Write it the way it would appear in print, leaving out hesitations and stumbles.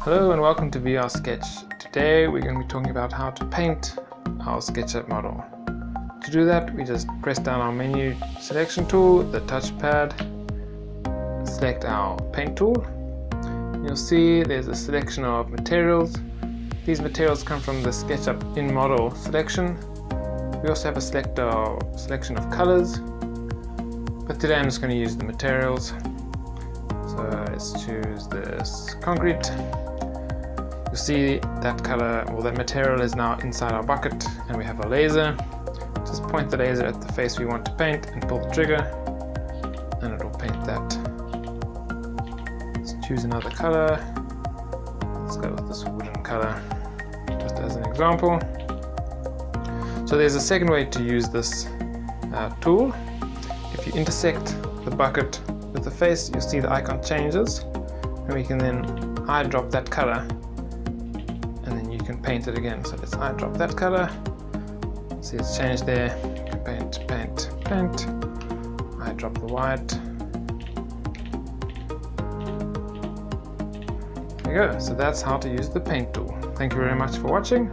Hello and welcome to VR Sketch. Today we're going to be talking about how to paint our SketchUp model. To do that, we just press down our menu selection tool, the touchpad, select our paint tool. You'll see there's a selection of materials. These materials come from the SketchUp in model selection. We also have a selection of colors, but today I'm just going to use the materials. So let's choose this concrete. You'll see that color, or that material is now inside our bucket, and we have a laser. Just point the laser at the face we want to paint and pull the trigger, and it will paint that. Let's choose another color. Let's go with this wooden color, just as an example. So there's a second way to use this tool. If you intersect the bucket with the face, you'll see the icon changes, and we can then eyedrop that color, and then you can paint it again. So let's eyedrop that color. See, it's changed there. You can paint, paint, paint. Eyedrop the white. There you go. So that's how to use the paint tool. Thank you very much for watching.